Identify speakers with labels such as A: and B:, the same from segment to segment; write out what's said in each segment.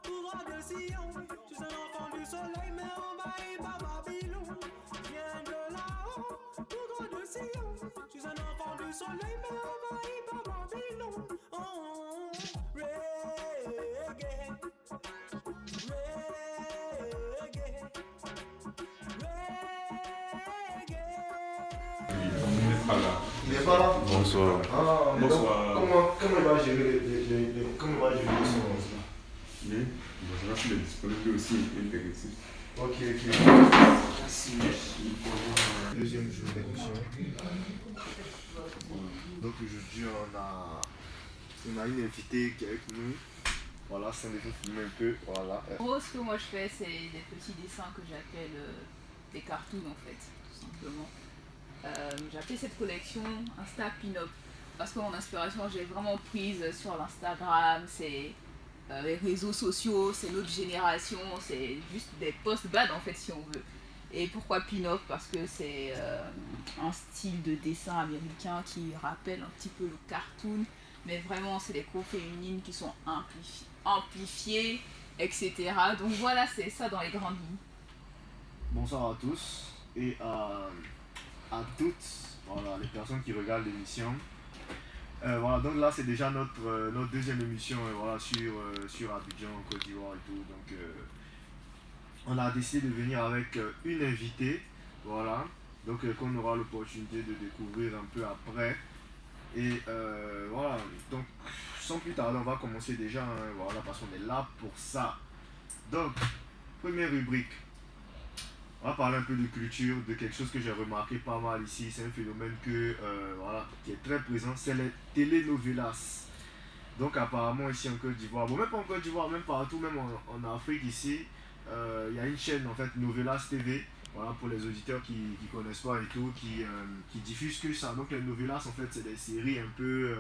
A: pouvoir de Sion. Tu es un enfant du soleil, mais envahi par Babylone. Viens de là-haut, pouvoir de Sion. Tu es un enfant du soleil, mais envahi par Babylone. Oh, reggae, reggae, reggae.
B: Il n'est pas là.
C: Bonsoir.
B: Ah, mais donc,
C: Bonsoir.
B: comment il va gérer comment il va gérer le son là?
C: Oui, bonjour, je suis disponible aussi, une directive.
B: Ok. Deuxième jour d'émission. Donc aujourd'hui on a une invitée qui est avec nous. Voilà, c'est de vous filmer un peu. Voilà.
D: En gros, ce que moi je fais, c'est des petits dessins que j'appelle des cartoons en fait, tout simplement. J'ai appelé cette collection Insta Pin-Up parce que mon inspiration, j'ai vraiment prise sur l'Instagram, c'est les réseaux sociaux, c'est notre génération, c'est juste des posts bad en fait si on veut. Et pourquoi Pin-Up? Parce que c'est un style de dessin américain qui rappelle un petit peu le cartoon, mais vraiment c'est des cours féminines qui sont amplifiées, etc. Donc voilà, c'est ça dans les grandes lignes.
B: Bonsoir à tous et à toutes, voilà, les personnes qui regardent l'émission. Voilà, donc là c'est déjà notre deuxième émission voilà, sur Abidjan, Côte d'Ivoire et tout. Donc on a décidé de venir avec une invitée, voilà, donc qu'on aura l'opportunité de découvrir un peu après. Et voilà, donc sans plus tarder, on va commencer déjà, hein, voilà, parce qu'on est là pour ça. Donc, première rubrique. On va parler un peu de culture, de quelque chose que j'ai remarqué pas mal ici. C'est un phénomène voilà, qui est très présent, c'est les telenovelas. Donc apparemment ici en Côte d'Ivoire, bon même pas en Côte d'Ivoire, même partout, même en Afrique ici, il y a une chaîne en fait, Novelas TV, voilà, pour les auditeurs qui connaissent pas et tout, qui diffusent que ça. Donc les novelas en fait c'est des séries un peu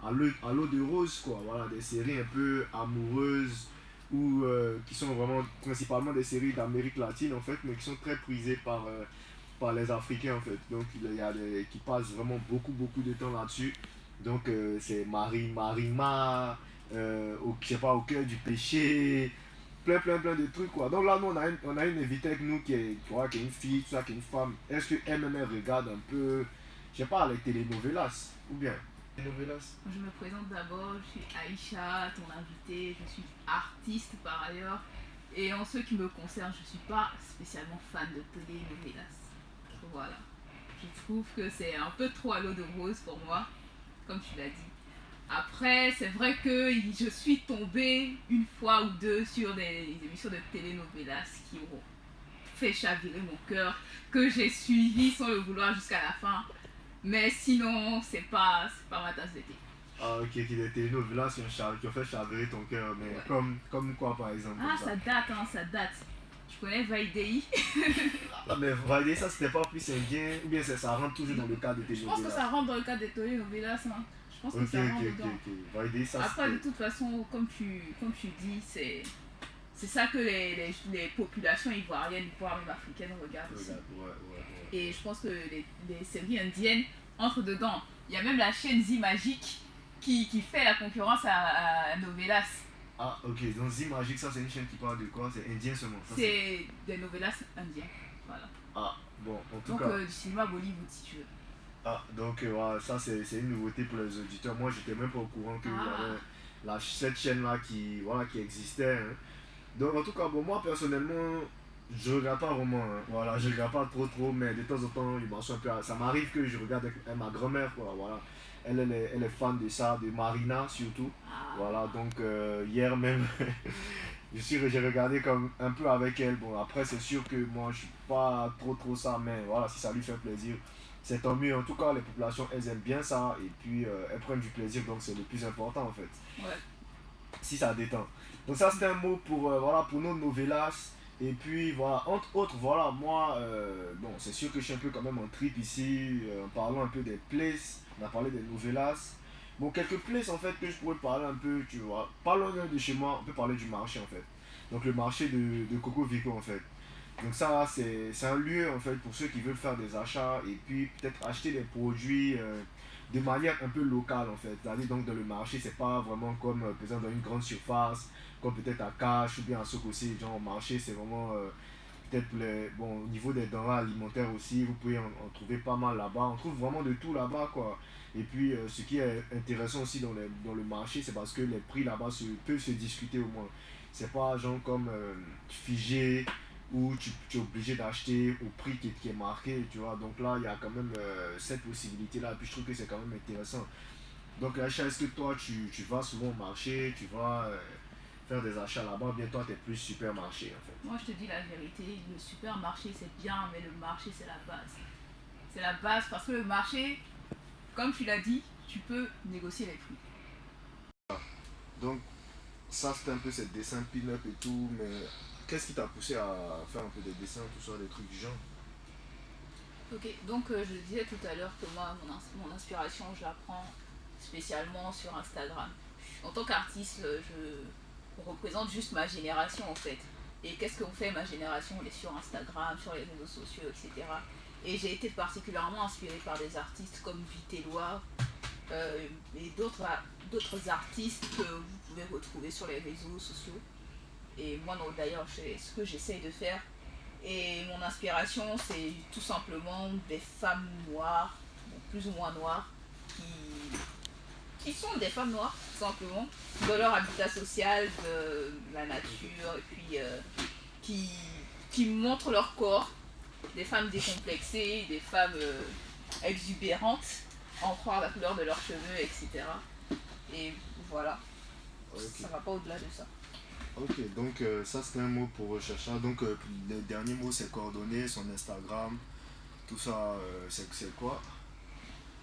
B: à l'eau de rose quoi, voilà, des séries un peu amoureuses ou qui sont vraiment principalement des séries d'Amérique latine en fait, mais qui sont très prisées par les Africains en fait. Donc il y a des qui passent vraiment beaucoup de temps là-dessus. Donc c'est Marima, je sais pas, au cœur du péché, plein de trucs quoi. Donc là nous on a une invitée avec nous qui est une fille, tout ça, qui est une femme. Est-ce que elle-même elle regarde un peu, je sais pas, les telenovelas ou bien telenovelas?
D: Je me présente d'abord, je suis Aïcha, ton invitée, je suis artiste par ailleurs. Et en ce qui me concerne, je ne suis pas spécialement fan de telenovelas. Voilà. Je trouve que c'est un peu trop à l'eau de rose pour moi, comme tu l'as dit. Après, c'est vrai que je suis tombée une fois ou deux sur des émissions de telenovelas qui ont fait chavirer mon cœur, que j'ai suivi sans le vouloir jusqu'à la fin. Mais sinon, c'est pas ma tasse de thé.
B: Ah ok, qui des telenovelas qui ont fait chavirer ton cœur, mais
D: Ouais.
B: comme quoi par exemple?
D: Ah,
B: Comme
D: ça date, hein, ça date. Tu connais Vaidei?
B: Ah, mais valider ça c'était pas plus indien, ou bien ça rentre toujours dans le cadre de
D: Je pense que
B: telenovelas?
D: ça rentre dans le cadre des telenovelas. Hein. Je pense que
B: Ok,
D: ça rentre dedans.
B: valider ça
D: Après, de
B: c'était...
D: toute façon, comme tu dis, c'est ça que les populations ivoiriennes, voire même africaines, regardent aussi.
B: Ouais.
D: Et je pense que les séries indiennes entrent dedans. Il y a même la chaîne Zimagique qui fait la concurrence à Novelas.
B: Ah ok, donc Zimagique, ça c'est une chaîne qui parle de quoi? C'est indien seulement ça,
D: C'est des novelas indiens. Voilà.
B: Ah bon, en tout
D: Donc
B: cas...
D: du cinéma Bollywood si tu veux.
B: Ah, donc voilà, ça c'est une nouveauté pour les auditeurs. Moi j'étais même pas au courant qu'il y avait cette chaîne-là voilà, qui existait. Hein. Donc en tout cas, bon, moi personnellement, je regarde pas vraiment. Hein. Voilà, je regarde pas trop, mais de temps en temps, il marche un peu. Ça m'arrive que je regarde avec ma grand-mère, quoi. Voilà. Elle est fan de ça, de Marina surtout. Voilà, donc hier même, j'ai regardé comme un peu avec elle. Bon, après, c'est sûr que moi je suis pas trop ça, mais voilà, si ça lui fait plaisir, c'est tant mieux. En tout cas, les populations elles aiment bien ça et puis elles prennent du plaisir, donc c'est le plus important en fait.
D: Ouais.
B: Si ça détend. Donc ça c'était un mot pour, voilà, pour nos novelas. Et puis voilà, entre autres, voilà, moi, bon, c'est sûr que je suis un peu quand même en trip ici, en parlant un peu des places, on a parlé des novelas. Bon, quelques places en fait que je pourrais parler un peu, tu vois, pas loin de chez moi, on peut parler du marché en fait. Donc le marché de Coco Vico en fait. Donc ça, c'est un lieu en fait pour ceux qui veulent faire des achats et puis peut-être acheter des produits de manière un peu locale en fait. C'est-à-dire donc dans le marché, c'est pas vraiment comme par exemple dans une grande surface, comme peut-être à Cash ou bien à Sokosé, genre au marché, c'est vraiment peut-être pour les, bon, au niveau des denrées alimentaires aussi, vous pouvez en trouver pas mal là-bas. On trouve vraiment de tout là-bas quoi. Et puis ce qui est intéressant aussi dans le marché, c'est parce que les prix là-bas peuvent se discuter au moins. C'est pas genre comme figé où tu es obligé d'acheter au prix qui est marqué, tu vois. Donc là, il y a quand même cette possibilité-là. Et puis je trouve que c'est quand même intéressant. Donc Aïcha, est-ce que toi, tu vas souvent au marché, tu vas faire des achats là-bas, ou bien toi, tu es plus supermarché en fait?
D: Moi, je te dis la vérité, le supermarché c'est bien, mais le marché c'est la base. C'est la base parce que le marché, comme tu l'as dit, tu peux négocier les prix.
B: Donc ça, c'était un peu ces dessins pin-up et tout, mais qu'est-ce qui t'a poussé à faire un peu des dessins, tout ça, des trucs du genre?
D: Ok, donc je disais tout à l'heure que moi, mon inspiration, je la prends spécialement sur Instagram. En tant qu'artiste, je représente juste ma génération en fait. Et qu'est-ce qu'on fait ma génération? On est sur Instagram, sur les réseaux sociaux, etc. Et j'ai été particulièrement inspirée par des artistes comme Vitellois et d'autres artistes que vous pouvez retrouver sur les réseaux sociaux. Et moi, d'ailleurs, c'est ce que j'essaye de faire. Et mon inspiration, c'est tout simplement des femmes noires, bon, plus ou moins noires, qui sont des femmes noires, tout simplement, dans leur habitat social, de la nature, et puis qui, qui montrent leur corps, des femmes décomplexées, des femmes exubérantes, en croire la couleur de leurs cheveux, etc. Et voilà,
B: Ok.
D: ça va pas au-delà de ça.
B: Ok, donc ça c'était un mot pour rechercher. Donc le dernier mot c'est coordonnées, son Instagram, tout ça c'est quoi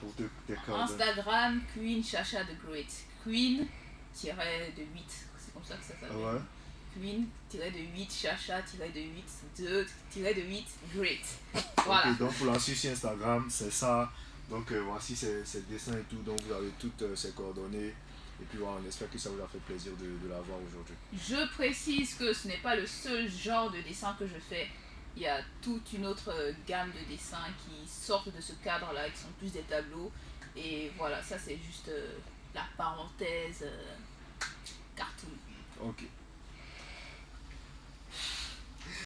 B: pour tes coordonnées?
D: Instagram, Queen Chacha the Great. Queen de 8, c'est comme ça que ça
B: Ah
D: s'appelle.
B: ouais?
D: Queen de 8, Chacha de 8, de 8, Great. Voilà.
B: Ok, donc pour la suivre sur Instagram, c'est ça. Donc voici ses dessins et tout. Donc vous avez toutes ses coordonnées. Et puis voilà, on espère que ça vous a fait plaisir de la voir aujourd'hui.
D: Je précise que ce n'est pas le seul genre de dessin que je fais. Il y a toute une autre gamme de dessins qui sortent de ce cadre-là, qui sont plus des tableaux. Et voilà, ça c'est juste la parenthèse cartoon.
B: Ok.